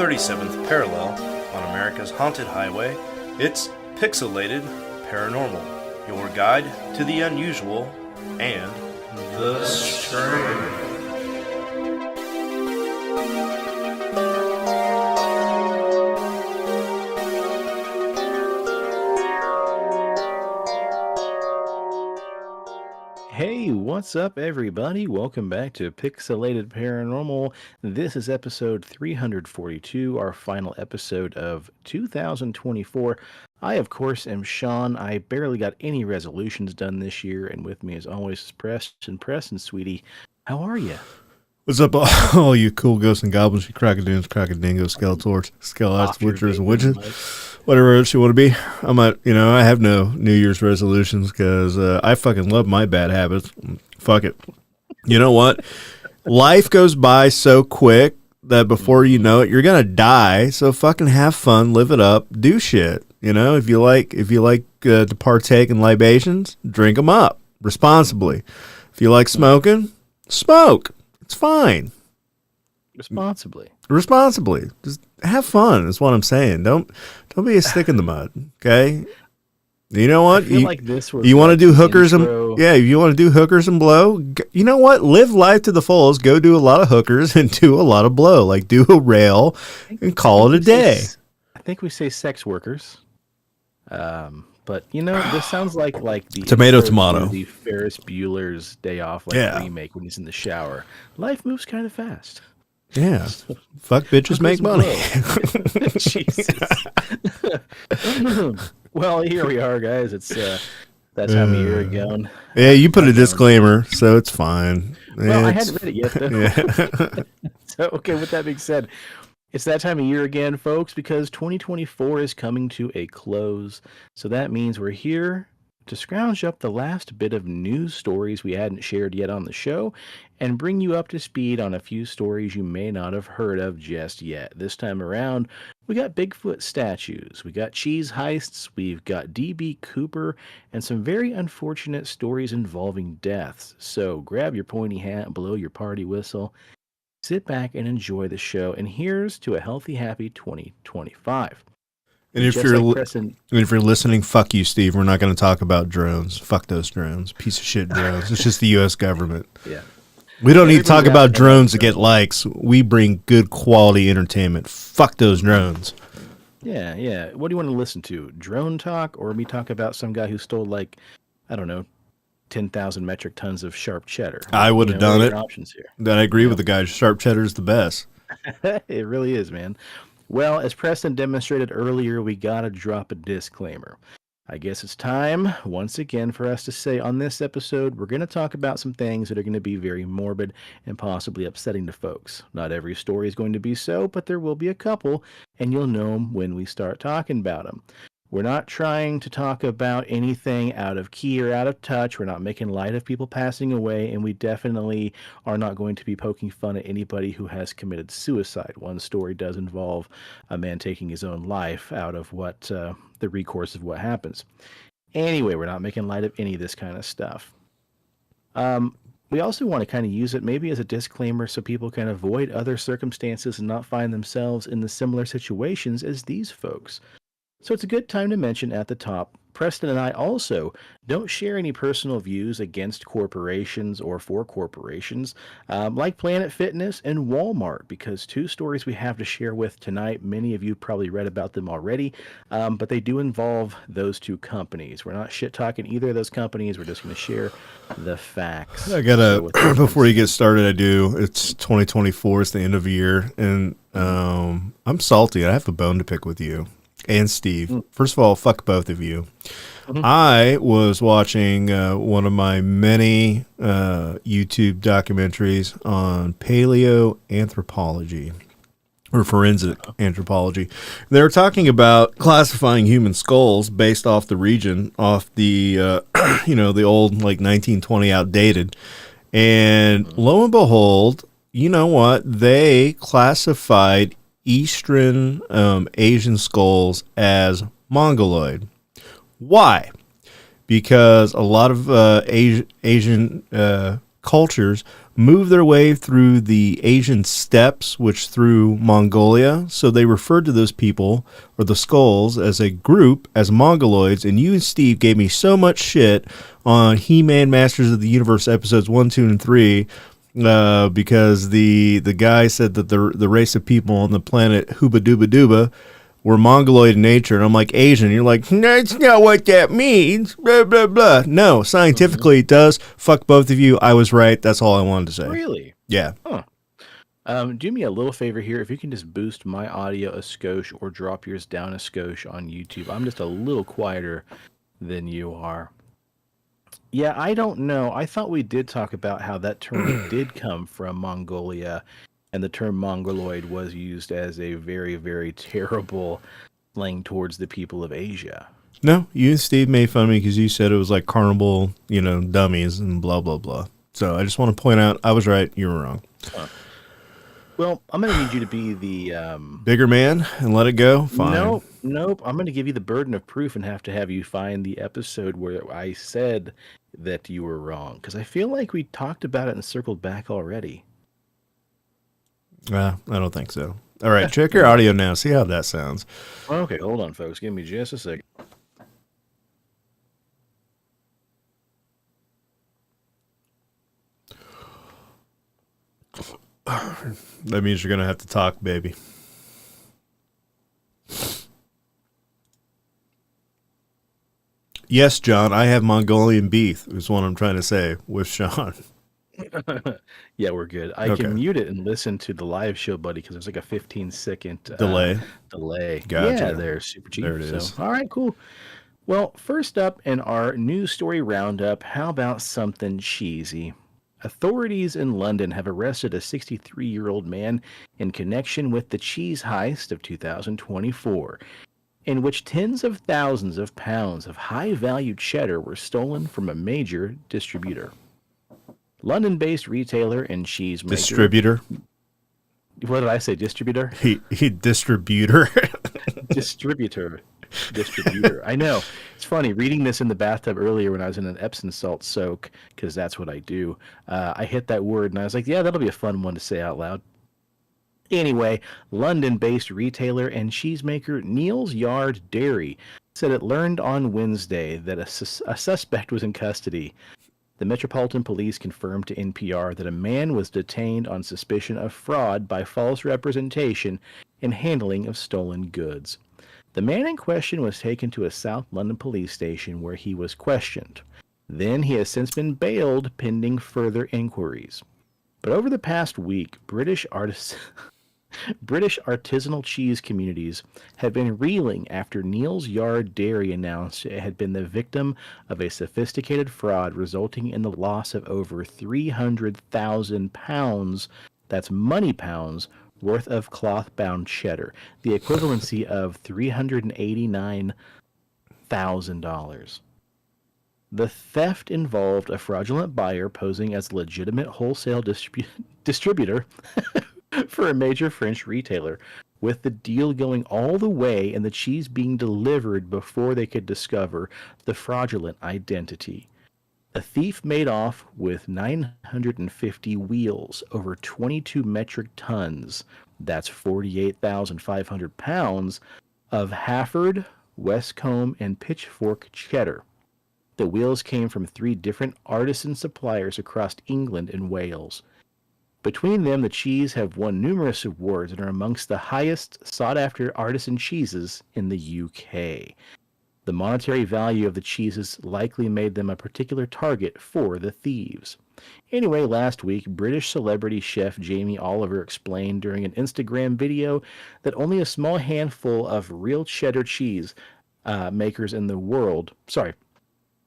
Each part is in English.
37th parallel on America's haunted highway, it's Pixelated Paranormal, your guide to the unusual and the strange. Hey, what's up, everybody? Welcome back to Pixelated Paranormal. This is episode 342, our final episode of 2024. I, of course, am Sean. I barely got any resolutions done this year, and with me, as always, is Preston, sweetie. How are you? What's up, all you cool ghosts and goblins, you crocodilians, crocodingos, skeletors, skeletons, witchers, and witches, whatever else you want to be. I have no New Year's resolutions because I fucking love my bad habits. Fuck it. You know what? Life goes by so quick that before you know it, you're gonna die. So fucking have fun, live it up, do shit. You know, if you like to partake in libations, drink them up responsibly. If you like smoking, smoke. It's fine. Responsibly. Just have fun is what I'm saying. Don't be a stick in the mud, okay? You know what? You want to do hookers and you want to do hookers and blow? You know what? Live life to the fullest. Go do a lot of hookers and do a lot of blow. Like do a rail and call it a day. I think we say sex workers. But this sounds like the tomato. The Ferris Bueller's Day Off remake when he's in the shower. Life moves kind of fast. Yeah, fuck bitches, make money. Jesus. Well, here we are, guys. It's that time of year again. Yeah, you put a disclaimer, so it's fine. Well, I hadn't read it yet, though. Yeah. So, okay. With that being said. It's that time of year again, folks, because 2024 is coming to a close. So that means we're here to scrounge up the last bit of news stories we hadn't shared yet on the show and bring you up to speed on a few stories you may not have heard of just yet. This time around, we got Bigfoot statues, we got cheese heists, we've got D.B. Cooper, and some very unfortunate stories involving deaths. So grab your pointy hat, blow your party whistle, sit back and enjoy the show, and here's to a healthy, happy 2025. And if you're listening, fuck you, Steve. We're not going to talk about drones. Fuck those drones. Piece of shit drones. It's just the U.S. government. Yeah. We don't need to talk about drones to get likes. We bring good quality entertainment. Fuck those drones. Yeah. What do you want to listen to? Drone talk, or me talk about some guy who stole 10,000 metric tons of sharp cheddar? I would have done it. Options here. Then I agree with the guy. Sharp cheddar is the best. It really is, man. Well, as Preston demonstrated earlier, we gotta drop a disclaimer. I guess it's time, once again, for us to say on this episode, we're going to talk about some things that are going to be very morbid and possibly upsetting to folks. Not every story is going to be so, but there will be a couple, and you'll know them when we start talking about them. We're not trying to talk about anything out of key or out of touch. We're not making light of people passing away, and we definitely are not going to be poking fun at anybody who has committed suicide. One story does involve a man taking his own life out of the recourse of what happens. Anyway, we're not making light of any of this kind of stuff. We also want to kind of use it maybe as a disclaimer so people can avoid other circumstances and not find themselves in the similar situations as these folks. So it's a good time to mention at the top, Preston and I also don't share any personal views against corporations or for corporations, like Planet Fitness and Walmart, because two stories we have to share with tonight, many of you probably read about them already, but they do involve those two companies. We're not shit-talking either of those companies. We're just going to share the facts. I gotta, before you get started, it's 2024, it's the end of the year, and I'm salty. I have a bone to pick with you. And Steve. First of all, fuck both of you. I was watching one of my many YouTube documentaries on paleoanthropology or forensic anthropology. They were talking about classifying human skulls based off the region, off the the old 1920 outdated. And lo and behold, you know what? They classified Eastern Asian skulls as Mongoloid. Why? Because a lot of Asian cultures move their way through the Asian steppes, which through Mongolia. So they referred to those people, or the skulls, as a group, as Mongoloids. And you and Steve gave me so much shit on He-Man Masters of the Universe episodes 1, 2, and 3, because the guy said that the race of people on the planet Hooba Dooba Dooba were Mongoloid in nature, and I'm like, Asian. You're like, that's not what that means. Blah, blah, blah. No, scientifically it does. Fuck both of you. I was right. That's all I wanted to say. Really? Yeah. Huh. Do me a little favor here. If you can just boost my audio a skosh or drop yours down a skosh on YouTube. I'm just a little quieter than you are. Yeah, I don't know. I thought we did talk about how that term did come from Mongolia, and the term Mongoloid was used as a very, very terrible slang towards the people of Asia. No, you and Steve made fun of me because you said it was like carnival, dummies and blah, blah, blah. So I just want to point out I was right. You were wrong. Well, I'm going to need you to be the... bigger man and let it go? Fine. Nope. I'm going to give you the burden of proof and have to have you find the episode where I said that you were wrong. Because I feel like we talked about it and circled back already. I don't think so. All right, check your audio now. See how that sounds. Okay, hold on, folks. Give me just a second. That means you're going to have to talk, baby. Yes, John, I have Mongolian beef, is what I'm trying to say with Sean. Yeah, we're good. I can mute it and listen to the live show, buddy, because there's like a 15-second delay. Gotcha. Yeah, there, super cheap. There it is. So, all right, cool. Well, first up in our news story roundup, how about something cheesy? Authorities in London have arrested a 63-year-old man in connection with the cheese heist of 2024, in which tens of thousands of pounds of high-value cheddar were stolen from a major distributor. London-based retailer and cheese maker... Distributor? What did I say? Distributor? He distributor. Distributor. I know. It's funny, reading this in the bathtub earlier when I was in an Epsom salt soak, because that's what I do. I hit that word and I was like, yeah, that'll be a fun one to say out loud. Anyway, London-based retailer and cheesemaker Neal's Yard Dairy said it learned on Wednesday that a suspect was in custody. The Metropolitan Police confirmed to NPR that a man was detained on suspicion of fraud by false representation and handling of stolen goods. The man in question was taken to a South London police station where he was questioned. Then he has since been bailed pending further inquiries. But over the past week, British artisanal cheese communities have been reeling after Neal's Yard Dairy announced it had been the victim of a sophisticated fraud resulting in the loss of over 300,000 pounds, that's money pounds, worth of cloth-bound cheddar, the equivalency of $389,000. The theft involved a fraudulent buyer posing as a legitimate wholesale distributor for a major French retailer, with the deal going all the way and the cheese being delivered before they could discover the fraudulent identity. The thief made off with 950 wheels, over 22 metric tons, that's 48,500 pounds, of Hafford, Westcombe, and Pitchfork cheddar. The wheels came from 3 different artisan suppliers across England and Wales. Between them, the cheese have won numerous awards and are amongst the highest sought-after artisan cheeses in the UK. The monetary value of the cheeses likely made them a particular target for the thieves. Anyway, last week, British celebrity chef Jamie Oliver explained during an Instagram video that only a small handful of real cheddar cheese makers in the world...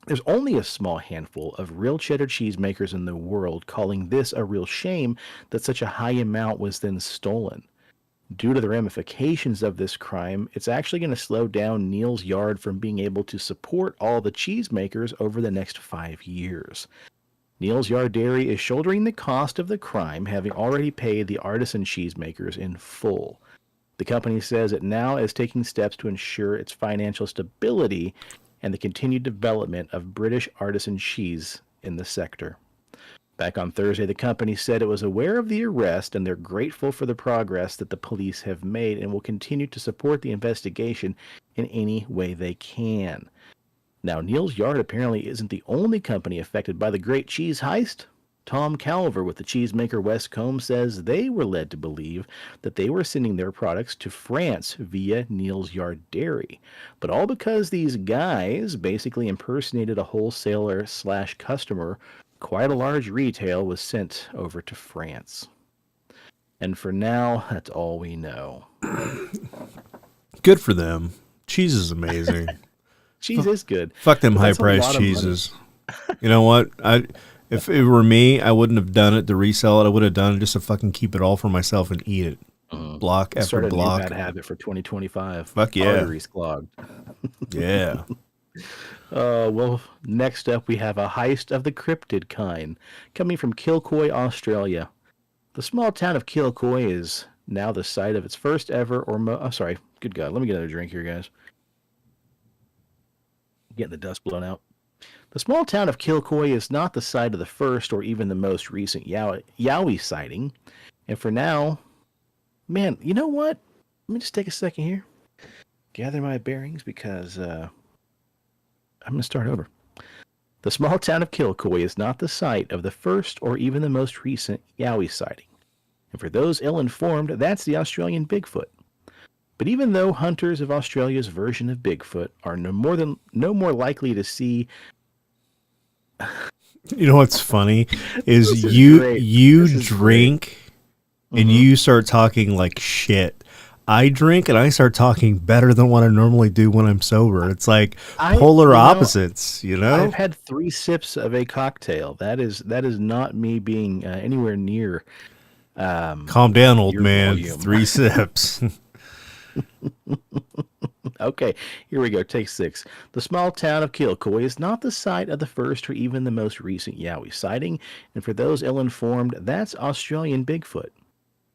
There's only a small handful of real cheddar cheese makers in the world, calling this a real shame that such a high amount was then stolen. Due to the ramifications of this crime, it's actually going to slow down Neal's Yard from being able to support all the cheesemakers over the next 5 years. Neal's Yard Dairy is shouldering the cost of the crime, having already paid the artisan cheesemakers in full. The company says it now is taking steps to ensure its financial stability and the continued development of British artisan cheese in the sector. Back on Thursday, the company said it was aware of the arrest and they're grateful for the progress that the police have made and will continue to support the investigation in any way they can. Now, Neil's Yard apparently isn't the only company affected by the Great Cheese Heist. Tom Calver with the cheesemaker Westcombe says they were led to believe that they were sending their products to France via Neil's Yard Dairy. But all because these guys basically impersonated a wholesaler / customer. Quite a large retail was sent over to France. And for now, that's all we know. Good for them. Cheese is amazing. Cheese is good. Fuck them high-priced cheeses. You know what? If it were me, I wouldn't have done it to resell it. I would have done it just to fucking keep it all for myself and eat it. Block after Started block. A new bad habit for 2025. Fuck yeah. Arteries clogged. Yeah. Well, next up we have a heist of the cryptid kind coming from Kilcoy, Australia. The small town of Kilcoy is now the site of its first ever good God, let me get another drink here, guys. Getting the dust blown out. The small town of Kilcoy is not the site of the first or even the most recent Yowie sighting. And for now, man, you know what? Let me just take a second here. Gather my bearings because I'm going to start over. The small town of Kilcoy is not the site of the first or even the most recent Yowie sighting. And for those ill-informed, that's the Australian Bigfoot. But even though hunters of Australia's version of Bigfoot are no more likely to see... You know what's funny is you drink and you start talking like shit. I drink and I start talking better than what I normally do when I'm sober. It's like polar opposites, you know? I've had 3 sips of a cocktail. That is not me being anywhere near. Calm down, old man. Volume. 3 sips. Okay, here we go. Take 6. The small town of Kilcoy is not the site of the first or even the most recent Yowie sighting, and for those ill-informed, that's Australian Bigfoot.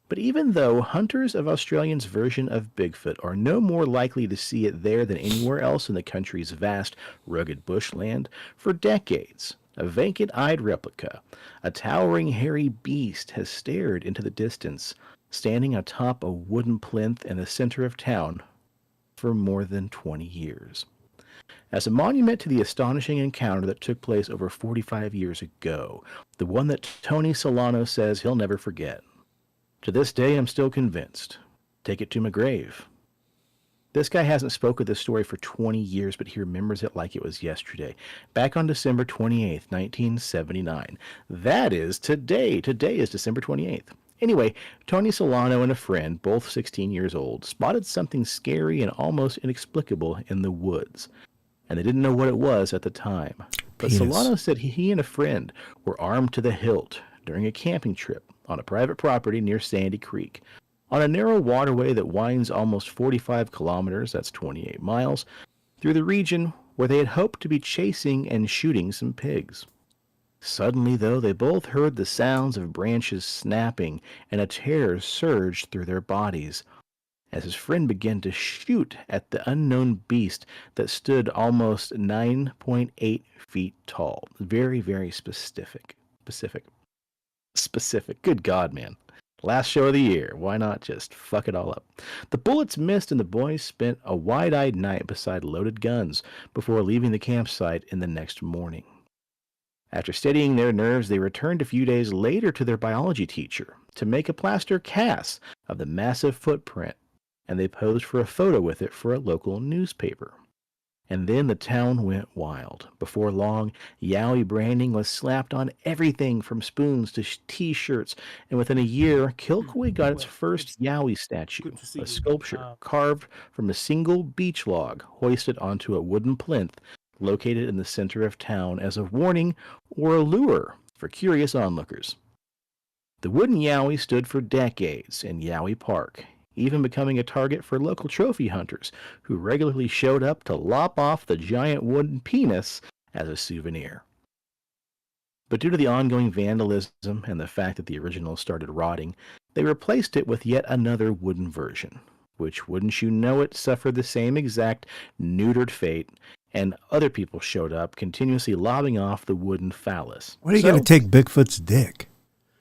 But even though hunters of Australia's version of Bigfoot are no more likely to see it there than anywhere else in the country's vast, rugged bushland, for decades, a vacant-eyed replica, a towering hairy beast has stared into the distance, standing atop a wooden plinth in the center of town for more than 20 years. As a monument to the astonishing encounter that took place over 45 years ago, the one that Tony Solano says he'll never forget. To this day, I'm still convinced. Take it to my grave. This guy hasn't spoken this story for 20 years, but he remembers it like it was yesterday. Back on December 28th, 1979. That is today. Today is December 28th. Anyway, Tony Solano and a friend, both 16 years old, spotted something scary and almost inexplicable in the woods. And they didn't know what it was at the time. But Solano said he and a friend were armed to the hilt during a camping trip on a private property near Sandy Creek, on a narrow waterway that winds almost 45 kilometers, that's 28 miles, through the region where they had hoped to be chasing and shooting some pigs. Suddenly, though, they both heard the sounds of branches snapping, and a terror surged through their bodies as his friend began to shoot at the unknown beast that stood almost 9.8 feet tall. Very, very specific. Good God, man. Last show of the year. Why not just fuck it all up? The bullets missed, and the boys spent a wide-eyed night beside loaded guns before leaving the campsite in the next morning. After steadying their nerves, they returned a few days later to their biology teacher to make a plaster cast of the massive footprint, and they posed for a photo with it for a local newspaper. And then the town went wild. Before long, Yowie branding was slapped on everything from spoons to T-shirts, and within a year, Kilcoy got its first Yowie statue, a sculpture carved from a single beech log hoisted onto a wooden plinth located in the center of town as a warning or a lure for curious onlookers. The wooden Yowie stood for decades in Yowie Park, even becoming a target for local trophy hunters who regularly showed up to lop off the giant wooden penis as a souvenir. But due to the ongoing vandalism and the fact that the original started rotting, they replaced it with yet another wooden version. which, wouldn't you know it, suffered the same exact neutered fate, and other people showed up, continuously lobbing off the wooden phallus. Why are you going to take Bigfoot's dick?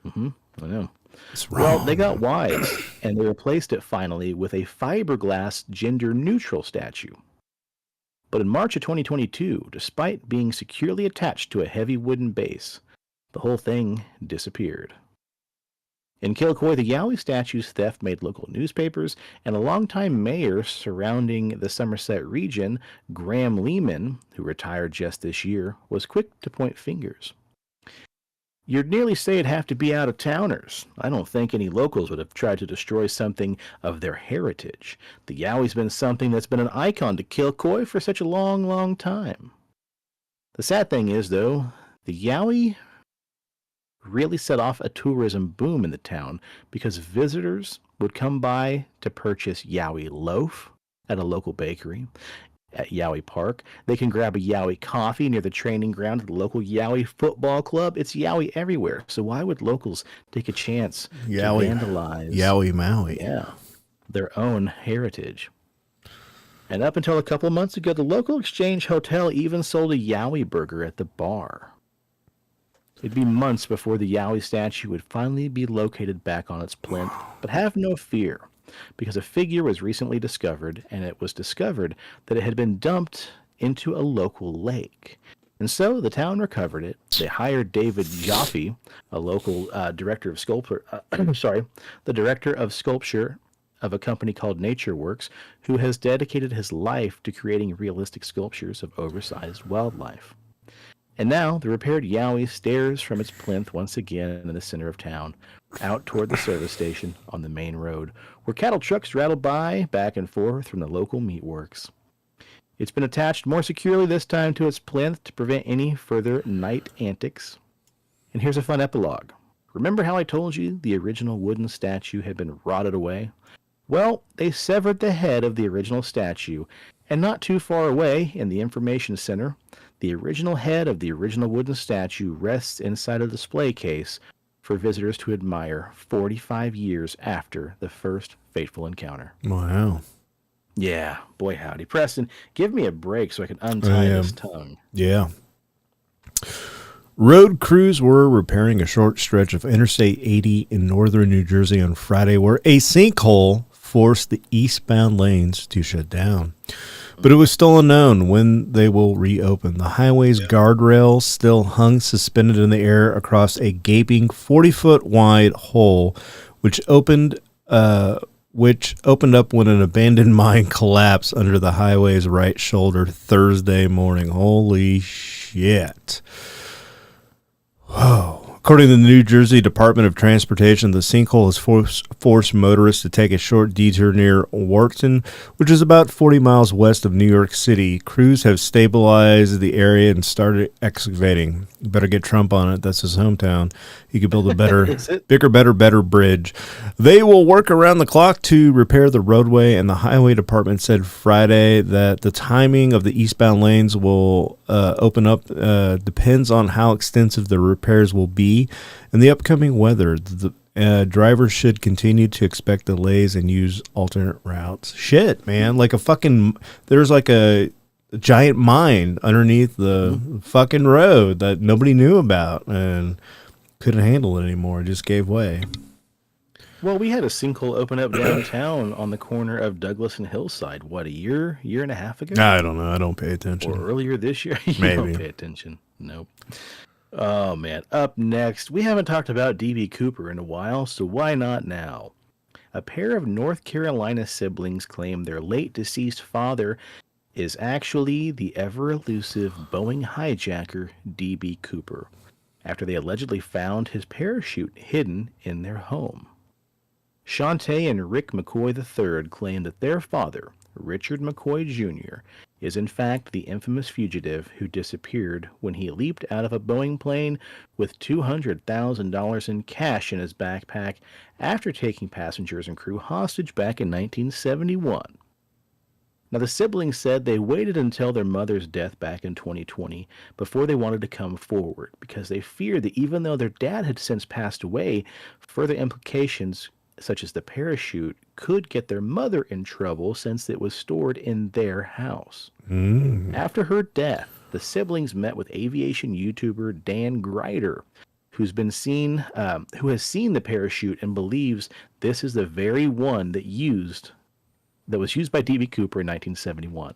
I know. It's wrong. Well, they got wise, and they replaced it finally with a fiberglass gender-neutral statue. But in March of 2022, despite being securely attached to a heavy wooden base, the whole thing disappeared. In Kilcoy, the Yowie statue's theft made local newspapers, and a longtime mayor surrounding the Somerset region, Graham Lehman, who retired just this year, was quick to point fingers. You'd nearly say it'd have to be out-of-towners. I don't think any locals would have tried to destroy something of their heritage. The Yowie's been something that's been an icon to Kilcoy for such a long, long time. The sad thing is, though, the Yowie really set off a tourism boom in the town because visitors would come by to purchase Yowie loaf at a local bakery. At Yowie Park, they can grab a Yowie coffee near the training ground of the local Yowie football club. It's Yowie everywhere, so why would locals take a chance to vandalize Yowie Maui? Yeah, their own heritage. And up until a couple of months ago, the local Exchange Hotel even sold a Yowie burger at the bar. It'd be months before the Yowie statue would finally be located back on its plinth, but have no fear, because a figure was recently discovered, and it was discovered that it had been dumped into a local lake. And so the town recovered it. They hired David Jaffe, a local director of sculpture, the director of sculpture of a company called NatureWorks, who has dedicated his life to creating realistic sculptures of oversized wildlife. And now the repaired Yowie stares from its plinth once again in the center of town, out toward the service station on the main road, where cattle trucks rattle by, back and forth from the local meatworks. It's been attached more securely this time to its plinth to prevent any further night antics. And here's a fun epilogue. Remember how I told you the original wooden statue had been rotted away? Well, they severed the head of the original statue, and not too far away in the information center, the original head of the original wooden statue rests inside a display case for visitors to admire 45 years after the first fateful encounter. Wow. Yeah, boy howdy. Preston, give me a break so I can untie this tongue. Yeah. Road crews were repairing a short stretch of Interstate 80 in northern New Jersey on Friday, where a sinkhole forced the eastbound lanes to shut down. But it was still unknown when they will reopen. The highway's guardrail still hung suspended in the air across a gaping 40-foot wide hole, which opened up when an abandoned mine collapsed under the highway's right shoulder Thursday morning. Holy shit. Whoa. According to the New Jersey Department of Transportation, the sinkhole has forced motorists to take a short detour near Wharton, which is about 40 miles west of New York City. Crews have stabilized the area and started excavating. You better get Trump on it. That's his hometown. He could build a bigger, better bridge. They will work around the clock to repair the roadway, and the highway department said Friday that the timing of the eastbound lanes will open up depends on how extensive the repairs will be and the upcoming weather. The drivers should continue to expect delays and use alternate routes. Shit, man. There's like a giant mine underneath the fucking road that nobody knew about and couldn't handle it anymore. It just gave way. Well, we had a sinkhole open up downtown on the corner of Douglas and Hillside, a year and a half ago? I don't know. I don't pay attention. Or earlier this year? You Maybe. don't pay attention. Nope. Oh, man. Up next, we haven't talked about D.B. Cooper in a while, so why not now? A pair of North Carolina siblings claim their late deceased father is actually the ever-elusive Boeing hijacker D.B. Cooper, after they allegedly found his parachute hidden in their home. Shantae and Rick McCoy III claim that their father, Richard McCoy Jr., is in fact the infamous fugitive who disappeared when he leaped out of a Boeing plane with $200,000 in cash in his backpack after taking passengers and crew hostage back in 1971. Now, the siblings said they waited until their mother's death back in 2020 before they wanted to come forward because they feared that even though their dad had since passed away, further implications such as the parachute, could get their mother in trouble since it was stored in their house. After her death, the siblings met with aviation YouTuber Dan Greider, who has seen the parachute and believes this is the very one that was used by D.B. Cooper in 1971.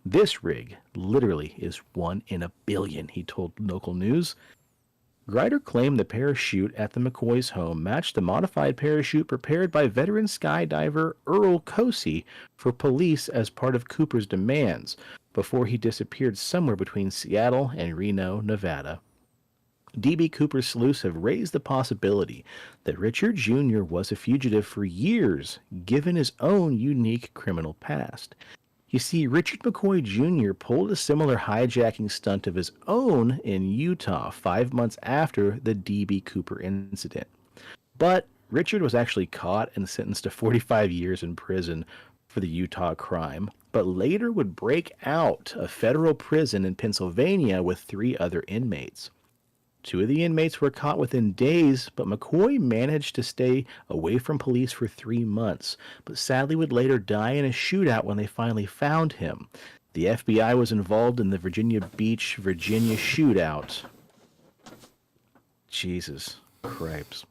This rig literally is 1 in a billion, he told local news. Greider claimed the parachute at the McCoy's home matched the modified parachute prepared by veteran skydiver Earl Cosey for police as part of Cooper's demands before he disappeared somewhere between Seattle and Reno, Nevada. D.B. Cooper's sleuths have raised the possibility that Richard Jr. was a fugitive for years, given his own unique criminal past. You see, Richard McCoy Jr. pulled a similar hijacking stunt of his own in Utah 5 months after the D.B. Cooper incident. But Richard was actually caught and sentenced to 45 years in prison for the Utah crime, but later would break out of federal prison in Pennsylvania with 3 other inmates. 2 of the inmates were caught within days, but McCoy managed to stay away from police for 3 months, but sadly would later die in a shootout when they finally found him. The FBI was involved in the Virginia Beach, Virginia shootout. Jesus Christ.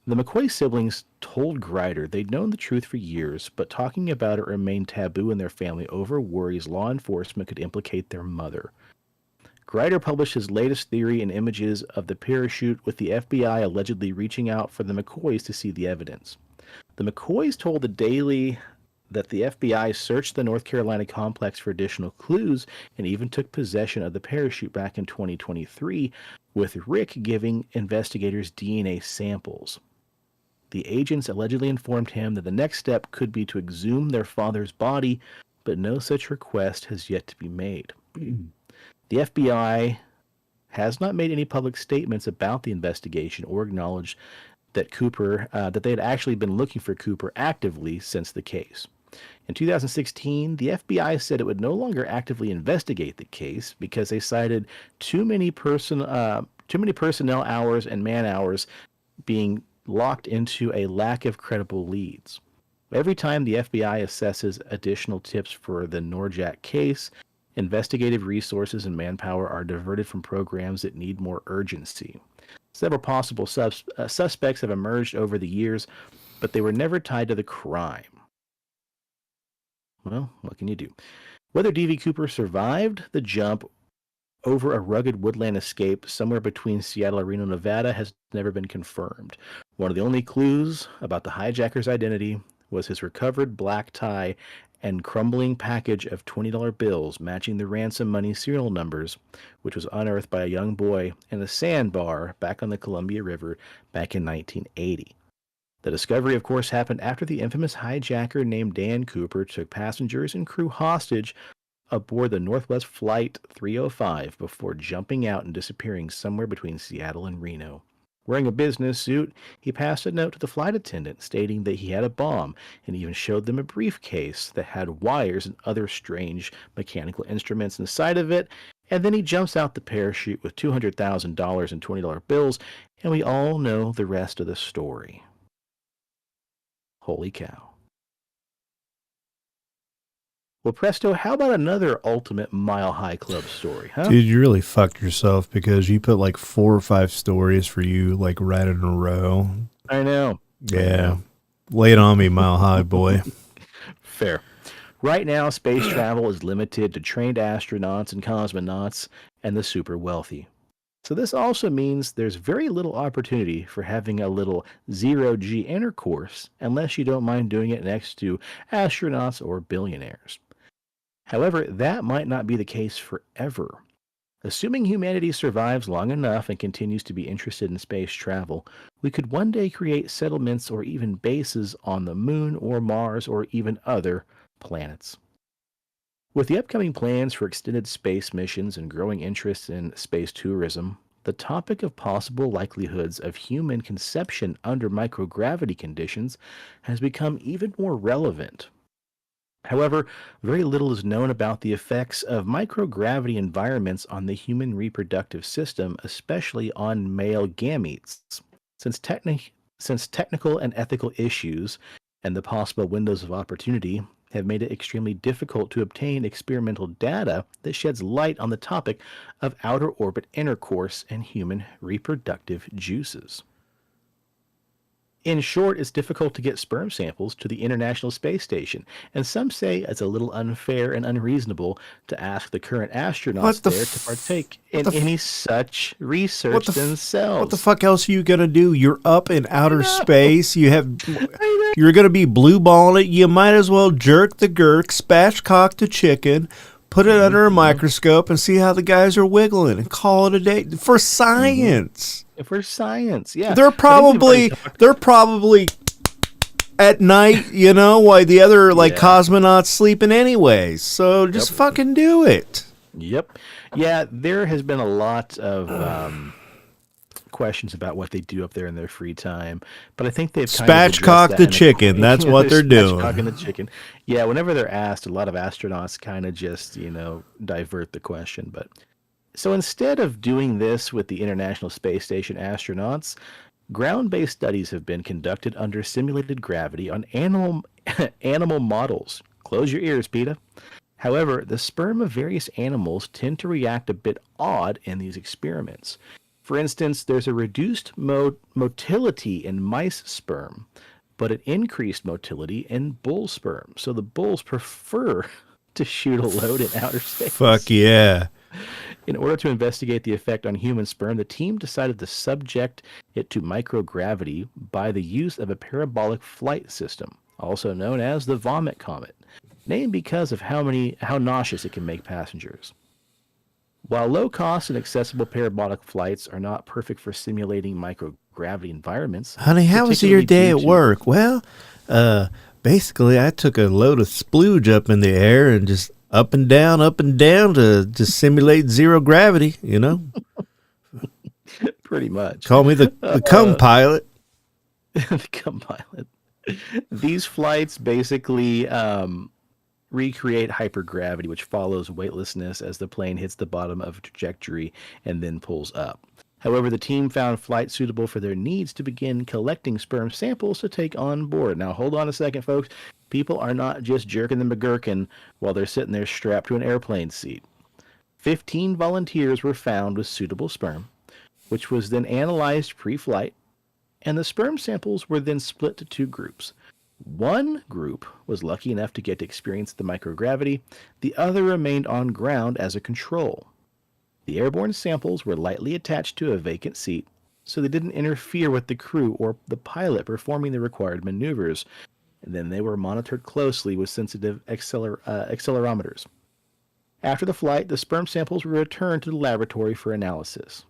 The McCoy siblings told Greider they'd known the truth for years, but talking about it remained taboo in their family over worries law enforcement could implicate their mother. Greider published his latest theory and images of the parachute, with the FBI allegedly reaching out for the McCoys to see the evidence. The McCoys told the Daily that the FBI searched the North Carolina complex for additional clues and even took possession of the parachute back in 2023, with Rick giving investigators DNA samples. The agents allegedly informed him that the next step could be to exhume their father's body, but no such request has yet to be made. The FBI has not made any public statements about the investigation or acknowledged that that they had actually been looking for Cooper actively since the case. In 2016, the FBI said it would no longer actively investigate the case because they cited too many personnel hours and man hours being locked into a lack of credible leads. Every time the FBI assesses additional tips for the Norjack case, investigative resources and manpower are diverted from programs that need more urgency. Several possible suspects have emerged over the years, but they were never tied to the crime. Well, what can you do? Whether D.B. Cooper survived the jump over a rugged woodland escape somewhere between Seattle and Reno, Nevada, has never been confirmed. One of the only clues about the hijacker's identity was his recovered black tie and crumbling package of $20 bills matching the ransom money serial numbers, which was unearthed by a young boy in a sandbar back on the Columbia River back in 1980. The discovery, of course, happened after the infamous hijacker named Dan Cooper took passengers and crew hostage aboard the Northwest Flight 305 before jumping out and disappearing somewhere between Seattle and Reno. Wearing a business suit, he passed a note to the flight attendant stating that he had a bomb and even showed them a briefcase that had wires and other strange mechanical instruments inside of it, and then he jumps out the parachute with $200,000 in $20 bills, and we all know the rest of the story. Holy cow. Well, Presto, how about another ultimate Mile High Club story, huh? Dude, you really fucked yourself because you put like 4 or 5 stories for you like right in a row. I know. Yeah. Lay it on me, Mile High boy. Fair. Right now, space travel is limited to trained astronauts and cosmonauts and the super wealthy. So this also means there's very little opportunity for having a little zero-G intercourse unless you don't mind doing it next to astronauts or billionaires. However, that might not be the case forever. Assuming humanity survives long enough and continues to be interested in space travel, we could one day create settlements or even bases on the moon or Mars or even other planets. With the upcoming plans for extended space missions and growing interest in space tourism, the topic of possible likelihoods of human conception under microgravity conditions has become even more relevant. However, very little is known about the effects of microgravity environments on the human reproductive system, especially on male gametes. Since since technical and ethical issues and the possible windows of opportunity have made it extremely difficult to obtain experimental data that sheds light on the topic of outer orbit intercourse and human reproductive juices. In short, it's difficult to get sperm samples to the International Space Station, and some say it's a little unfair and unreasonable to ask the current astronauts there to partake in any such research themselves. What the fuck else are you gonna do? You're up in outer space. You're gonna be blue balling it. You might as well jerk the gurk, spatchcock the chicken, put it under a microscope, and see how the guys are wiggling, and call it a day for science. For science, yeah. They're probably at night, while the other cosmonauts sleeping anyways. So just fucking do it. Yep. Yeah, there has been a lot of questions about what they do up there in their free time, but I think they've spatchcock the chicken. That's what they're doing. Spatchcocking the chicken. Yeah, whenever they're asked, a lot of astronauts kind of just divert the question, but. So instead of doing this with the International Space Station astronauts, ground-based studies have been conducted under simulated gravity on animal models. Close your ears, PETA. However, the sperm of various animals tend to react a bit odd in these experiments. For instance, there's a reduced motility in mice sperm, but an increased motility in bull sperm. So the bulls prefer to shoot a load in outer space. Fuck yeah. In order to investigate the effect on human sperm, the team decided to subject it to microgravity by the use of a parabolic flight system, also known as the vomit comet, named because of how nauseous it can make passengers. While low-cost and accessible parabolic flights are not perfect for simulating microgravity environments... Honey, how was your day at work? Well, basically I took a load of splooge up in the air and just... up and down to simulate zero gravity, Pretty much. Call me the cum pilot. The cum pilot. These flights basically recreate hypergravity, which follows weightlessness as the plane hits the bottom of a trajectory and then pulls up. However, the team found flights suitable for their needs to begin collecting sperm samples to take on board. Now, hold on a second, folks. People are not just jerking them a gherkin while they're sitting there strapped to an airplane seat. 15 volunteers were found with suitable sperm, which was then analyzed pre-flight, and the sperm samples were then split to two groups. One group was lucky enough to get to experience the microgravity. The other remained on ground as a control. The airborne samples were lightly attached to a vacant seat, so they didn't interfere with the crew or the pilot performing the required maneuvers. And then they were monitored closely with sensitive accelerometers. After the flight, the sperm samples were returned to the laboratory for analysis.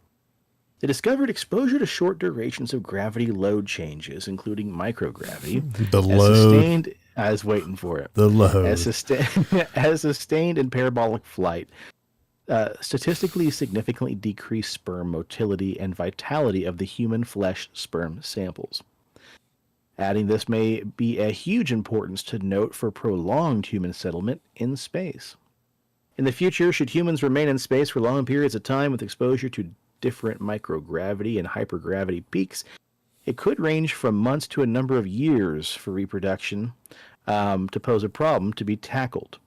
They discovered exposure to short durations of gravity load changes, including microgravity. The load. I was waiting for it. The load. As sustained in parabolic flight. Statistically significantly decreased sperm motility and vitality of the human flesh sperm samples. Adding this may be a huge importance to note for prolonged human settlement in space. In the future, should humans remain in space for long periods of time with exposure to different microgravity and hypergravity peaks, it could range from months to a number of years for reproduction to pose a problem to be tackled.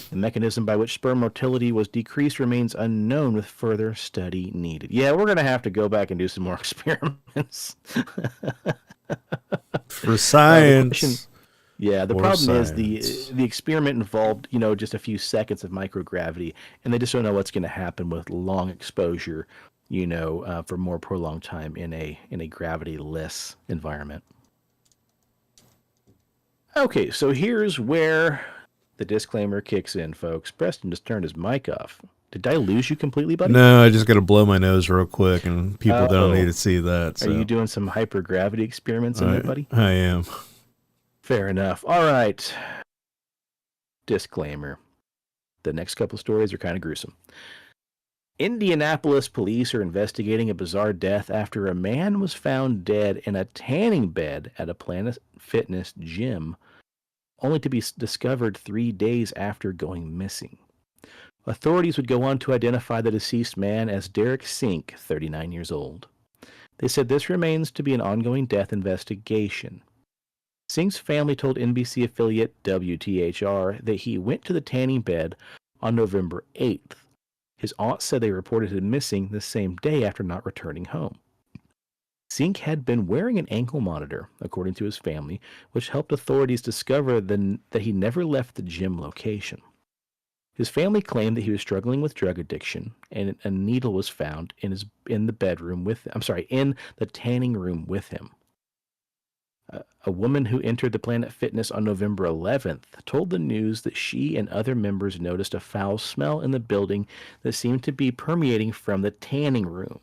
The mechanism by which sperm motility was decreased remains unknown, with further study needed. Yeah, we're going to have to go back and do some more experiments. For science. The problem is the experiment involved, just a few seconds of microgravity, and they just don't know what's going to happen with long exposure, for more prolonged time in a gravity-less environment. Okay, so here's where the disclaimer kicks in, folks. Preston just turned his mic off. Did I lose you completely, buddy? No, I just got to blow my nose real quick, and people don't need to see that. So. Are you doing some hypergravity experiments in there, buddy? I am. Fair enough. All right. Disclaimer. The next couple stories are kind of gruesome. Indianapolis police are investigating a bizarre death after a man was found dead in a tanning bed at a Planet Fitness gym, only to be discovered 3 days after going missing. Authorities would go on to identify the deceased man as Derek Sink, 39 years old. They said this remains to be an ongoing death investigation. Singh's family told NBC affiliate WTHR that he went to the tanning bed on November 8th. His aunt said they reported him missing the same day after not returning home. Singh had been wearing an ankle monitor, according to his family, which helped authorities discover that he never left the gym location. His family claimed that he was struggling with drug addiction, and a needle was found in the tanning room with him. A woman who entered the Planet Fitness on November 11th told the news that she and other members noticed a foul smell in the building that seemed to be permeating from the tanning room.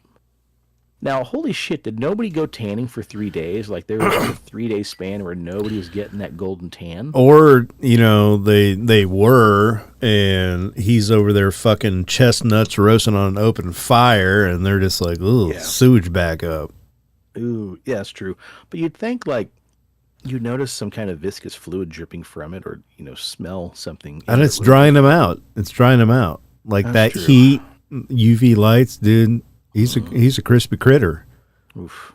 Now, holy shit, did nobody go tanning for 3 days? Like, there was like a 3-day span where nobody was getting that golden tan? Or, they were, and he's over there fucking chestnuts roasting on an open fire, and they're just like, ooh, yeah. Sewage backup. Ooh, yeah, that's true. But you'd think, like, you notice some kind of viscous fluid dripping from it, or, smell something. And it's drying them out. It's drying them out. Like, that's that true. Heat, UV lights, dude. He's a crispy critter. Oof.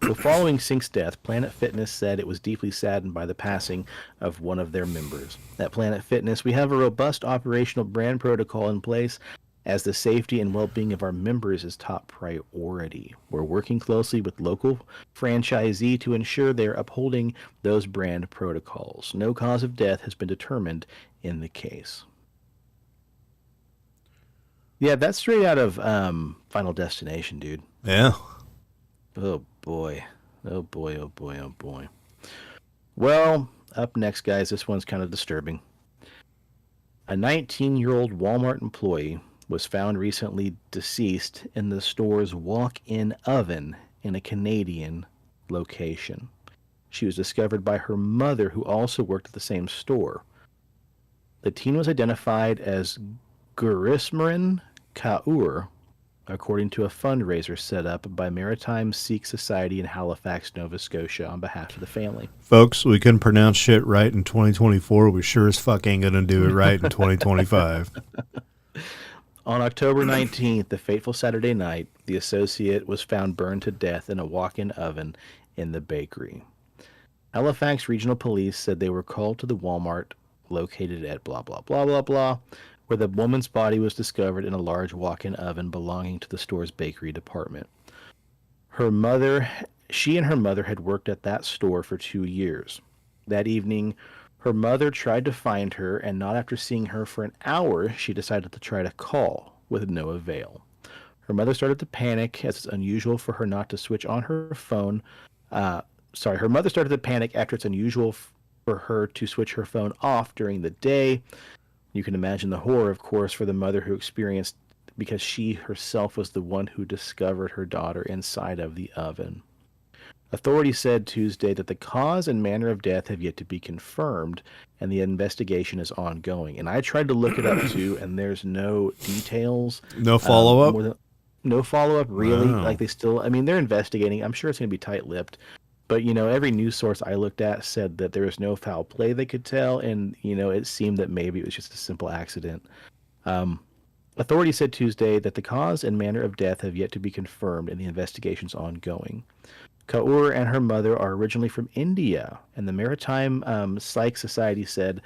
So following Singh's death, Planet Fitness said it was deeply saddened by the passing of one of their members. At Planet Fitness, we have a robust operational brand protocol in place as the safety and well-being of our members is top priority. We're working closely with local franchisee to ensure they're upholding those brand protocols. No cause of death has been determined in the case. Yeah, that's straight out of Final Destination, dude. Yeah. Oh, boy. Oh, boy, oh, boy, oh, boy. Well, up next, guys, this one's kind of disturbing. A 19-year-old Walmart employee was found recently deceased in the store's walk-in oven in a Canadian location. She was discovered by her mother, who also worked at the same store. The teen was identified as Gurismaran Kaur, according to a fundraiser set up by Maritime Sikh Society in Halifax, Nova Scotia, on behalf of the family. Folks, we couldn't pronounce shit right in 2024. We sure as fuck ain't gonna do it right in 2025. On October 19th, the fateful Saturday night, the associate was found burned to death in a walk-in oven in the bakery. Halifax Regional Police said they were called to the Walmart located at blah, blah, blah, blah, blah, where the woman's body was discovered in a large walk-in oven belonging to the store's bakery department. She and her mother had worked at that store for 2 years. That evening, her mother tried to find her, and not after seeing her for an hour, she decided to try to call, with no avail. Her mother started to panic, as it's unusual for her not to switch on her phone. Her mother started to panic after it's unusual for her to switch her phone off during the day. You can imagine the horror, of course, for the mother who experienced, because she herself was the one who discovered her daughter inside of the oven. Authorities said Tuesday that the cause and manner of death have yet to be confirmed, and the investigation is ongoing. And I tried to look it up, too, and there's no details. No follow-up? No follow-up, really. Wow. Like, they're investigating. I'm sure it's going to be tight-lipped. But, every news source I looked at said that there was no foul play they could tell, and, it seemed that maybe it was just a simple accident. Authorities said Tuesday that the cause and manner of death have yet to be confirmed, and the investigation's ongoing. Kaur and her mother are originally from India, and the Maritime Sikh Society said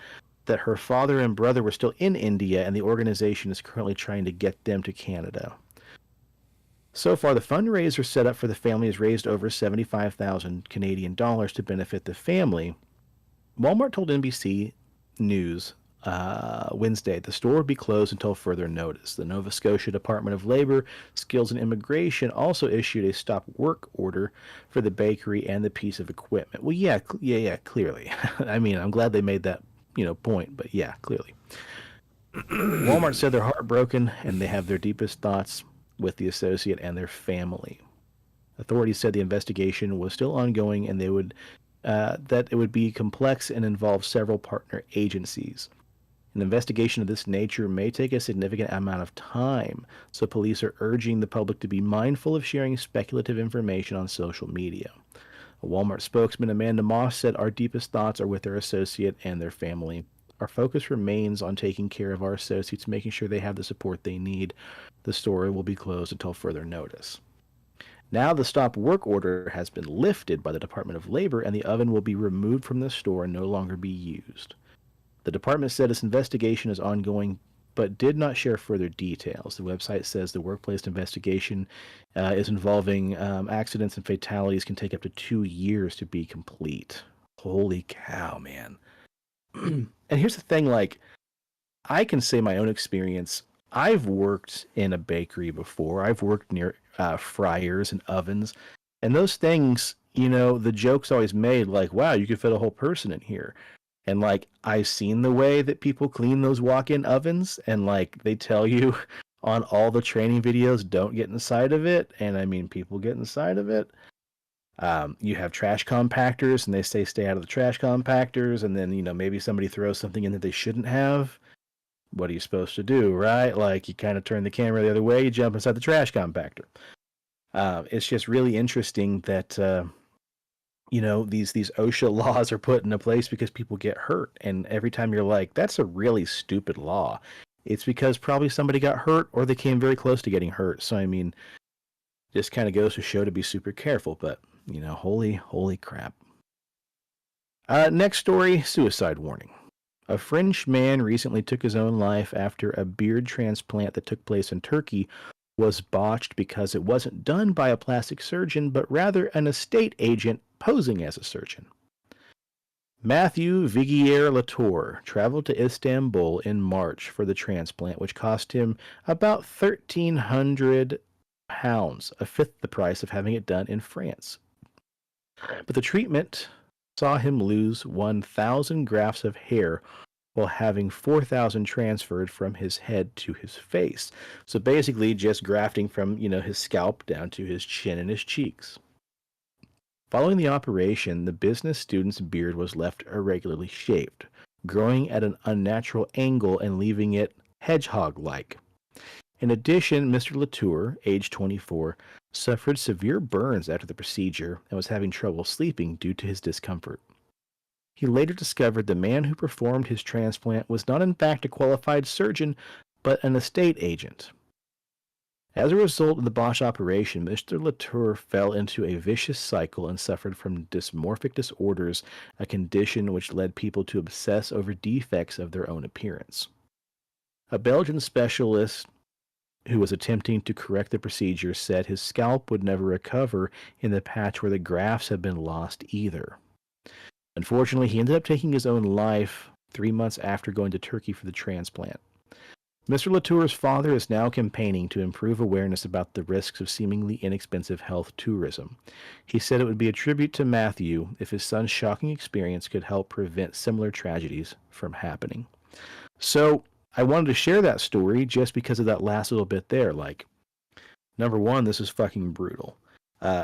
that her father and brother were still in India, and the organization is currently trying to get them to Canada. So far, the fundraiser set up for the family has raised over 75,000 Canadian dollars to benefit the family. Walmart told NBC News Wednesday the store would be closed until further notice. The Nova Scotia Department of Labor, Skills and Immigration also issued a stop work order for the bakery and the piece of equipment. Well, yeah, clearly. I mean, I'm glad they made that, point, but yeah, clearly. Walmart said they're heartbroken and they have their deepest thoughts with the associate and their family. Authorities said the investigation was still ongoing and that it would be complex and involve several partner agencies. An investigation of this nature may take a significant amount of time, so police are urging the public to be mindful of sharing speculative information on social media. A Walmart spokesman, Amanda Moss, said, "Our deepest thoughts are with their associate and their family. Our focus remains on taking care of our associates, making sure they have the support they need. The store will be closed until further notice." Now the stop work order has been lifted by the Department of Labor, and the oven will be removed from the store and no longer be used. The department said its investigation is ongoing, but did not share further details. The website says the workplace investigation is involving accidents and fatalities can take up to 2 years to be complete. Holy cow, man. And here's the thing, like, I can say my own experience. I've worked in a bakery before. I've worked near fryers and ovens. And those things, the joke's always made like, wow, you could fit a whole person in here. And like, I've seen the way that people clean those walk-in ovens, and like, they tell you on all the training videos, don't get inside of it. And I mean, people get inside of it. You have trash compactors, and they say stay out of the trash compactors. And then, maybe somebody throws something in that they shouldn't have. What are you supposed to do, right? Like, you kind of turn the camera the other way, you jump inside the trash compactor. It's just really interesting that these OSHA laws are put into place because people get hurt. And every time you're like, that's a really stupid law, it's because probably somebody got hurt or they came very close to getting hurt. So, I mean, just kind of goes to show to be super careful. But, holy crap. Next story, suicide warning. A French man recently took his own life after a beard transplant that took place in Turkey was botched because it wasn't done by a plastic surgeon, but rather an estate agent posing as a surgeon. Matthew Vigier-Latour traveled to Istanbul in March for the transplant, which cost him about £1,300, a fifth the price of having it done in France. But the treatment saw him lose 1,000 grafts of hair while having 4,000 transferred from his head to his face. So basically just grafting from, his scalp down to his chin and his cheeks. Following the operation, the business student's beard was left irregularly shaped, growing at an unnatural angle and leaving it hedgehog-like. In addition, Mr. Latour, age 24, suffered severe burns after the procedure and was having trouble sleeping due to his discomfort. He later discovered the man who performed his transplant was not in fact a qualified surgeon, but an estate agent. As a result of the botched operation, Mr. Latour fell into a vicious cycle and suffered from dysmorphic disorders, a condition which led people to obsess over defects of their own appearance. A Belgian specialist who was attempting to correct the procedure said his scalp would never recover in the patch where the grafts had been lost either. Unfortunately, he ended up taking his own life 3 months after going to Turkey for the transplant. Mr. Latour's father is now campaigning to improve awareness about the risks of seemingly inexpensive health tourism. He said it would be a tribute to Matthew if his son's shocking experience could help prevent similar tragedies from happening. So, I wanted to share that story just because of that last little bit there. Like, number one, this is fucking brutal.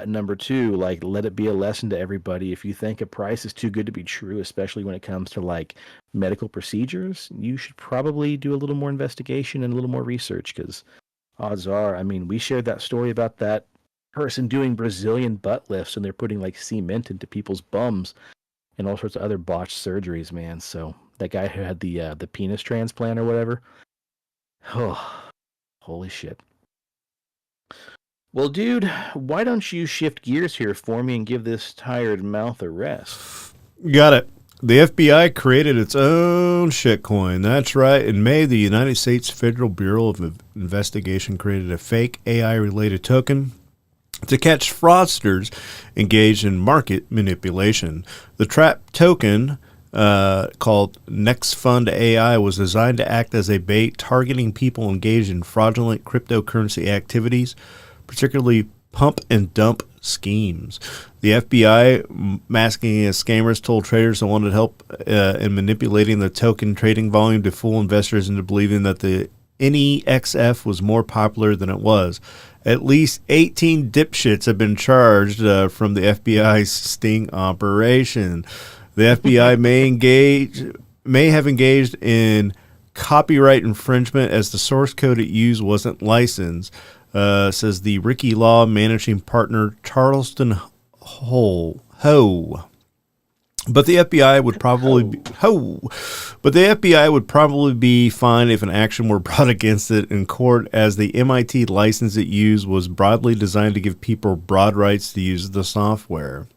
Number two, like, let it be a lesson to everybody. If you think a price is too good to be true, especially when it comes to like medical procedures, you should probably do a little more investigation and a little more research, because odds are, I mean, we shared that story about that person doing Brazilian butt lifts and they're putting like cement into people's bums and all sorts of other botched surgeries, man. So that guy who had the penis transplant or whatever. Oh, holy shit. Well, dude, why don't you shift gears here for me and give this tired mouth a rest? Got it. The FBI created its own shitcoin. That's right. In May, the United States Federal Bureau of Investigation created a fake AI-related token to catch fraudsters engaged in market manipulation. The trap token, called Next Fund AI, was designed to act as a bait, targeting people engaged in fraudulent cryptocurrency activities, particularly pump and dump schemes. The FBI, masking as scammers, told traders they wanted help in manipulating the token trading volume to fool investors into believing that the NEXF was more popular than it was. At least 18 dipshits have been charged from the FBI's sting operation. The FBI may have engaged in copyright infringement as the source code it used wasn't licensed. Says the Ricky Law managing partner Charleston Ho. But the FBI would probably be fine if an action were brought against it in court, as the MIT license it used was broadly designed to give people broad rights to use the software.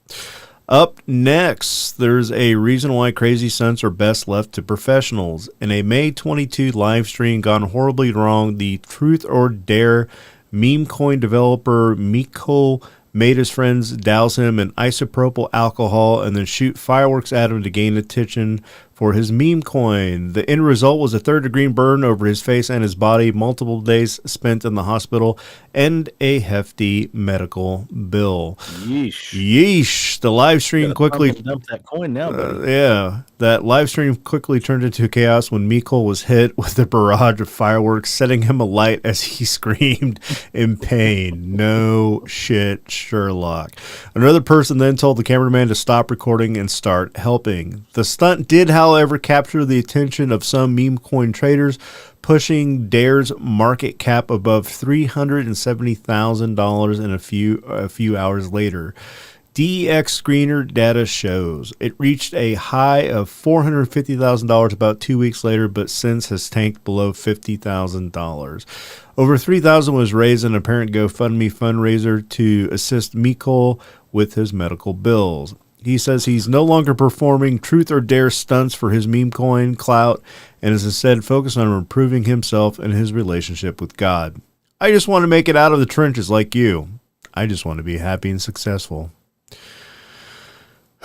Up next, there's a reason why crazy stunts are best left to professionals. In a May 22 live stream gone horribly wrong, the Truth or Dare meme coin developer Miko made his friends douse him in isopropyl alcohol and then shoot fireworks at him to gain attention for his meme coin. The end result was a third-degree burn over his face and his body, multiple days spent in the hospital, and a hefty medical bill. Yeesh. The live stream quickly dump that coin now, buddy. that live stream quickly turned into chaos when Mikkel was hit with a barrage of fireworks, setting him alight as he screamed in pain. No shit, Sherlock. Another person then told the cameraman to stop recording and start helping. The stunt did, however, capture the attention of some meme coin traders, pushing Dare's market cap above $370,000 in a few hours later. DEX screener data shows it reached a high of $450,000 about 2 weeks later, but since has tanked below $50,000. Over $3,000 was raised in an apparent GoFundMe fundraiser to assist Mikkel with his medical bills. He says he's no longer performing Truth or Dare stunts for his meme coin clout and is instead focused on improving himself and his relationship with God. I just want to make it out of the trenches like you. I just want to be happy and successful.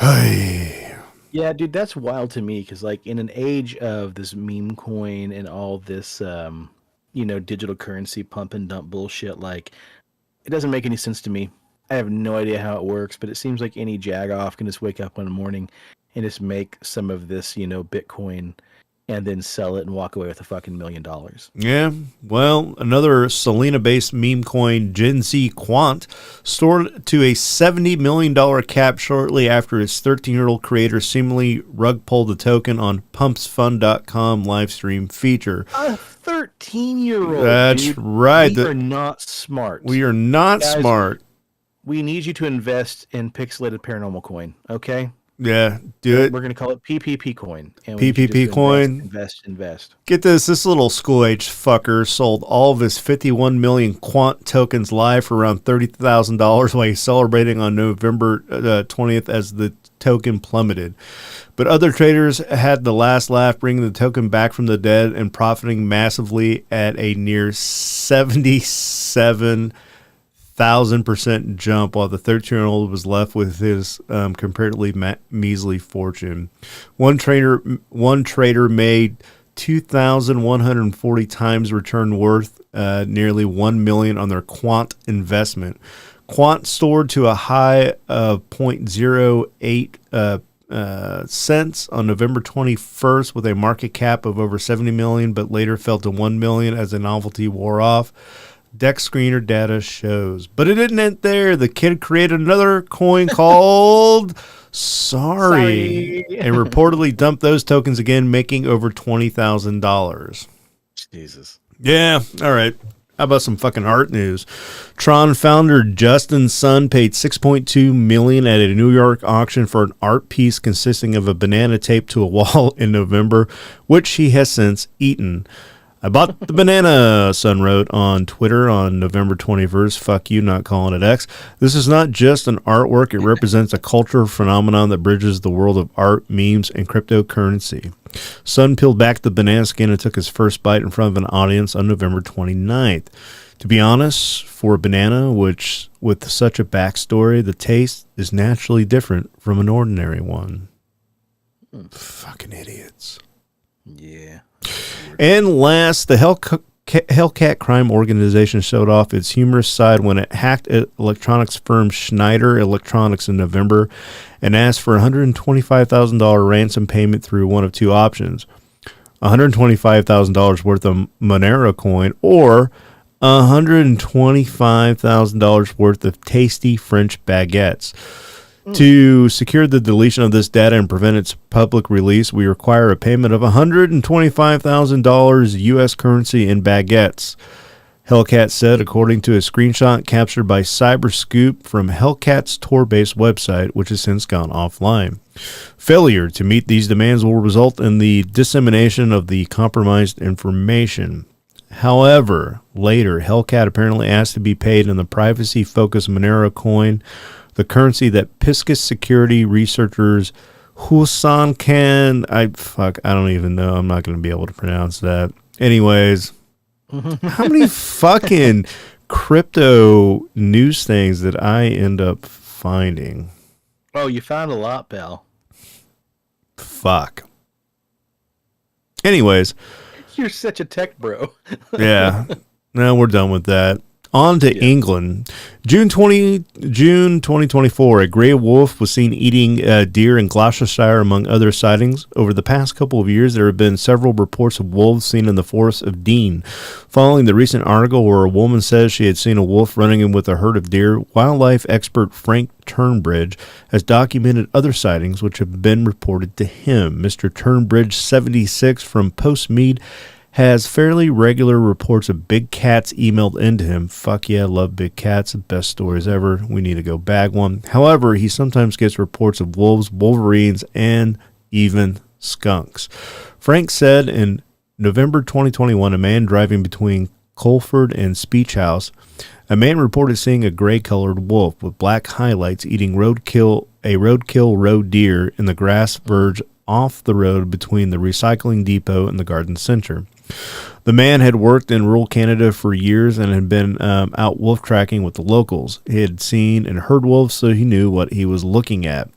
Yeah, dude, that's wild to me because, like, in an age of this meme coin and all this, digital currency pump and dump bullshit, like, it doesn't make any sense to me. I have no idea how it works, but it seems like any jagoff can just wake up one morning and just make some of this, Bitcoin and then sell it and walk away with a fucking $1 million. Yeah, well, another Solana-based meme coin, Gen Z Quant, soared to a $70 million cap shortly after its 13-year-old creator seemingly rug pulled the token on pumpsfund.com live stream feature. A 13-year-old. That's dude. right. We are not smart. We are not smart. We need you to invest in Pixelated Paranormal coin, okay? Yeah, do it. We're going to call it PPP coin. And PPP coin. Invest. Get this. This little school-age fucker sold all of his 51 million quant tokens live for around $30,000 while he's celebrating on November 20th as the token plummeted. But other traders had the last laugh, bringing the token back from the dead and profiting massively at a near 77,000% jump, while the 13-year-old was left with his comparatively measly fortune. One trader made 2,140 times return worth, nearly $1 million on their quant investment. Quant soared to a high of 0.08 cents on November 21st with a market cap of over 70 million, but later fell to 1 million as the novelty wore off. Desc screener data shows. But it didn't end there. The kid created another coin called Sorry and reportedly dumped those tokens again, making over $20,000. Jesus. Yeah, all right. How about some fucking art news? Tron founder Justin Sun paid $6.2 million at a New York auction for an art piece consisting of a banana taped to a wall in November, which he has since eaten. I bought the banana, Sun wrote on Twitter on November 21st. Fuck you, not calling it X. This is not just an artwork. It represents a cultural phenomenon that bridges the world of art, memes, and cryptocurrency. Sun peeled back the banana skin and took his first bite in front of an audience on November 29th. To be honest, for a banana, which with such a backstory, the taste is naturally different from an ordinary one. Fucking idiots. Yeah. And last, the Hellcat crime organization showed off its humorous side when it hacked electronics firm Schneider Electronics in November and asked for a $125,000 ransom payment through one of two options: $125,000 worth of Monero coin or $125,000 worth of tasty French baguettes. To secure the deletion of this data and prevent its public release, we require a payment of $125,000 U.S. currency in baguettes, Hellcat said, according to a screenshot captured by Cyberscoop from Hellcat's Tor-based website, which has since gone offline. Failure to meet these demands will result in the dissemination of the compromised information. However, later, Hellcat apparently asked to be paid in the privacy-focused Monero coin, the currency that Piscus security researchers Husan Khan, I don't even know. I'm not going to be able to pronounce that. Anyways, how many fucking crypto news things did I end up finding? Oh, you found a lot, pal. Fuck. Anyways. You're such a tech bro. Yeah. Now we're done with that. On to England. June 2024, a gray wolf was seen eating deer in Gloucestershire, among other sightings. Over the past couple of years, there have been several reports of wolves seen in the forest of Dean. Following the recent article where a woman says she had seen a wolf running in with a herd of deer, wildlife expert Frank Turnbridge has documented other sightings which have been reported to him. Mr. Turnbridge, 76, from Postmead, has fairly regular reports of big cats emailed into him. Fuck yeah, love big cats. The best stories ever. We need to go bag one. However, he sometimes gets reports of wolves, wolverines, and even skunks. Frank said in November 2021, a man driving between Colford and Speech House, a man reported seeing a gray-colored wolf with black highlights eating a roadkill road deer in the grass verge off the road between the recycling depot and the garden center. The man had worked in rural Canada for years and had been out wolf tracking with the locals. He had seen and heard wolves, so he knew what he was looking at.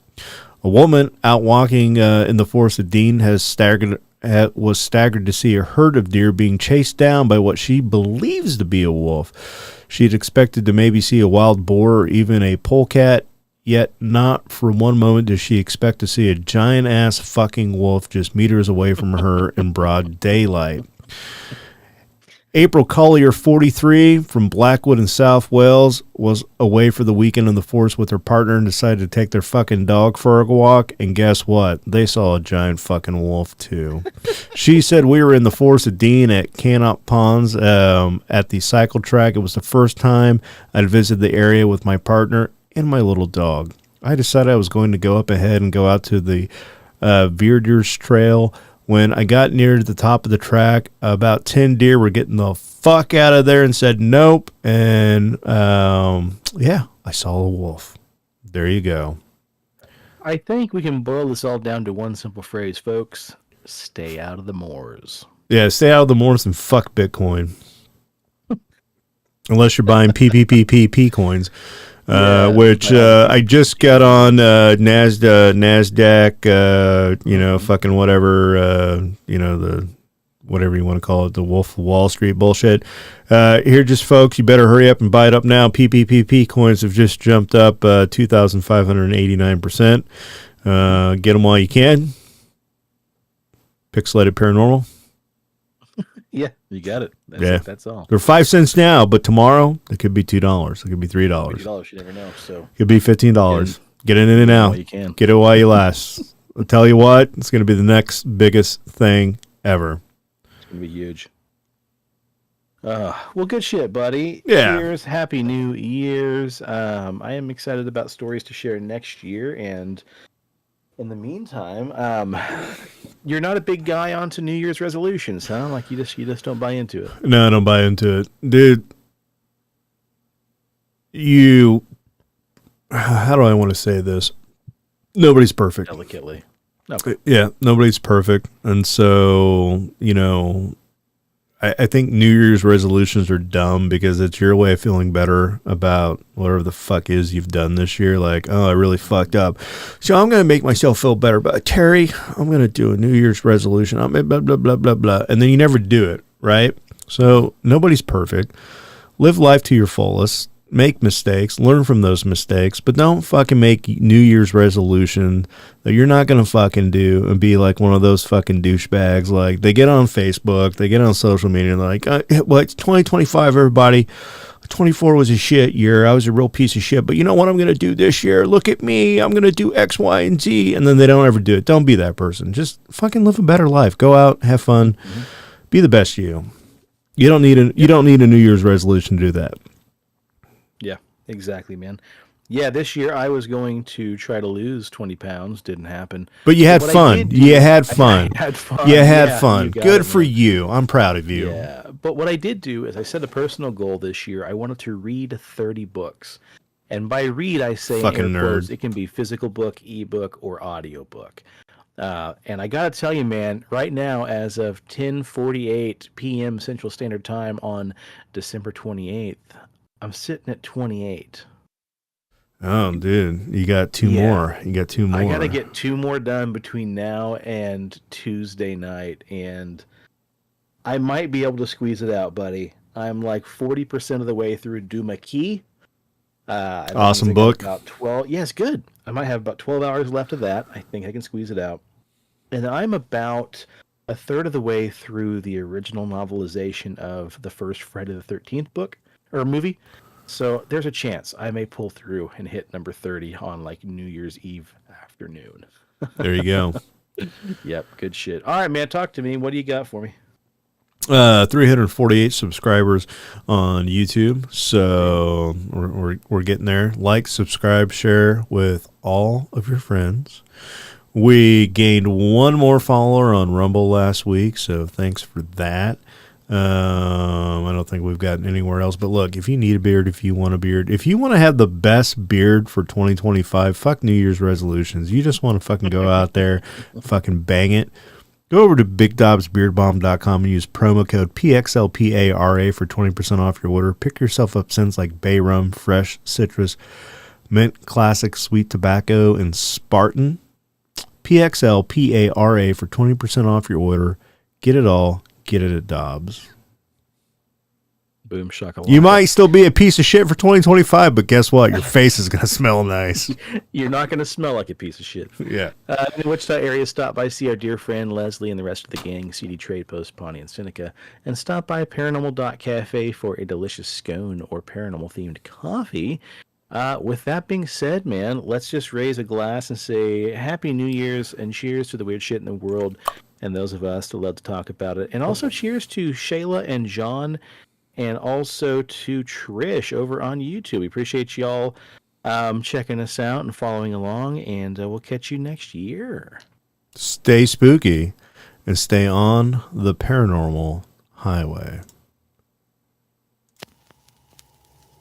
A woman out walking in the forest of Dean was staggered to see a herd of deer being chased down by what she believes to be a wolf. She had expected to maybe see a wild boar or even a polecat, yet not for one moment does she expect to see a giant-ass fucking wolf just meters away from her in broad daylight. April Collier, 43, from Blackwood in South Wales, was away for the weekend in the forest with her partner and decided to take their fucking dog for a walk. And guess what? They saw a giant fucking wolf, too. She said, we were in the forest of Dean at Canop Ponds at the cycle track. It was the first time I'd visited the area with my partner and my little dog. I decided I was going to go up ahead and go out to the Veerders Trail. When I got near to the top of the track, about 10 deer were getting the fuck out of there and said nope. And yeah, I saw a wolf. There you go. I think we can boil this all down to one simple phrase, folks. Stay out of the moors. Yeah, stay out of the moors and fuck Bitcoin. Unless you're buying PPPP coins. Which I just got on NASDAQ, fucking whatever, the whatever you want to call it, the Wolf of Wall Street bullshit. Here, just folks, you better hurry up and buy it up now. PPPP coins have just jumped up 2,589%. Get them while you can. Pixelated Paranormal. Yeah, you got it. That's all. They're 5 cents now, but tomorrow it could be $2. It could be $3. $3, you never know. So it could be $15. Get it in and out. You can. Get it while you last. I'll tell you what, it's going to be the next biggest thing ever. It's going to be huge. Well, good shit, buddy. Yeah. Cheers. Happy New Year's. I am excited about stories to share next year, and in the meantime, you're not a big guy onto New Year's resolutions, huh? Like you just don't buy into it. No, I don't buy into it, dude. How do I want to say this? Nobody's perfect. Delicately. No. Yeah, nobody's perfect, and so I think New Year's resolutions are dumb because it's your way of feeling better about whatever the fuck is you've done this year. Like, oh, I really fucked up, so I'm going to make myself feel better. But Terry, I'm going to do a New Year's resolution. I'm blah, blah, blah, blah, blah. And then you never do it, right? So nobody's perfect. Live life to your fullest. Make mistakes, learn from those mistakes, but don't fucking make New Year's resolution that you're not going to fucking do and be like one of those fucking douchebags. Like, they get on Facebook, they get on social media, and they're like, well, it's 2025, everybody. 24 was a shit year. I was a real piece of shit, but you know what I'm going to do this year? Look at me. I'm going to do X, Y, and Z. And then they don't ever do it. Don't be that person. Just fucking live a better life. Go out, have fun, be the best you. You don't need a New Year's resolution to do that. Yeah, exactly, man. Yeah, this year I was going to try to lose 20 pounds. Didn't happen. But you had What I fun. did do- You had fun. I had fun. You had Yeah, fun. you got Good it, for man. you. I'm proud of you. Yeah, but what I did do is I set a personal goal this year. I wanted to read 30 books. And by read, I say in Fucking air quotes, nerd. it can be physical book, ebook, or audiobook. And I got to tell you, man, right now, as of 10:48 p.m. Central Standard Time on December 28th, I'm sitting at 28. Oh, dude. You got two Yeah. more. You got two more. I got to get 2 more done between now and Tuesday night, and I might be able to squeeze it out, buddy. I'm like 40% of the way through Duma Key. That Awesome means I got book. About 12. Yeah, it's good. I might have about 12 hours left of that. I think I can squeeze it out. And I'm about a third of the way through the original novelization of the first Friday the 13th book or movie. So there's a chance I may pull through and hit number 30 on like New Year's Eve afternoon. There you go. Yep, good shit. All right, man, talk to me. What do you got for me? 348 subscribers on YouTube. So we're getting there. Like, subscribe, share with all of your friends. We gained 1 more follower on Rumble last week, so thanks for that. I don't think we've gotten anywhere else. But look, if you need a beard, if you want a beard, if you want to have the best beard for 2025, fuck New Year's resolutions. You just want to fucking go out there, fucking bang it. Go over to BigDobsBeardBomb.com and use promo code PXLPARA for 20% off your order. Pick yourself up scents like Bay Rum, Fresh Citrus, Mint Classic, Sweet Tobacco, and Spartan. PXLPARA for 20% off your order. Get it all. Get it at Dobbs. Boom shakalaka. You might still be a piece of shit for 2025, but guess what? Your face is going to smell nice. You're not going to smell like a piece of shit. Yeah. In the Wichita area, stop by, see our dear friend Leslie and the rest of the gang, CD Trade Post, Pawnee, and Seneca, and stop by Paranormal.cafe for a delicious scone or paranormal-themed coffee. With that being said, man, let's just raise a glass and say Happy New Year's and cheers to the weird shit in the world and those of us that love to talk about it. And also cheers to Shayla and John and also to Trish over on YouTube. We appreciate y'all checking us out and following along, and we'll catch you next year. Stay spooky and stay on the paranormal highway.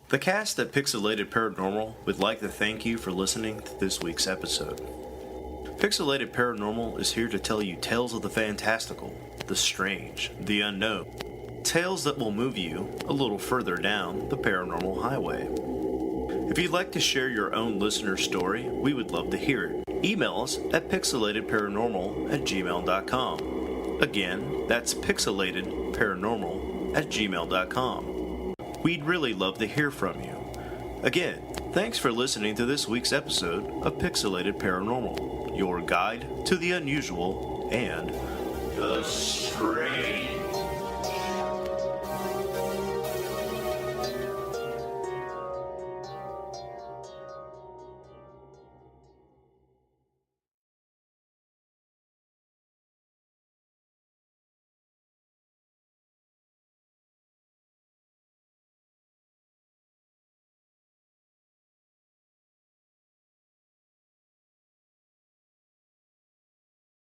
The cast at Pixelated Paranormal would like to thank you for listening to this week's episode. Pixelated Paranormal is here to tell you tales of the fantastical, the strange, the unknown. Tales that will move you a little further down the paranormal highway. If you'd like to share your own listener story, we would love to hear it. Email us at pixelatedparanormal@gmail.com. Again, that's pixelatedparanormal@gmail.com. We'd really love to hear from you. Again, thanks for listening to this week's episode of Pixelated Paranormal, your guide to the unusual and the strange.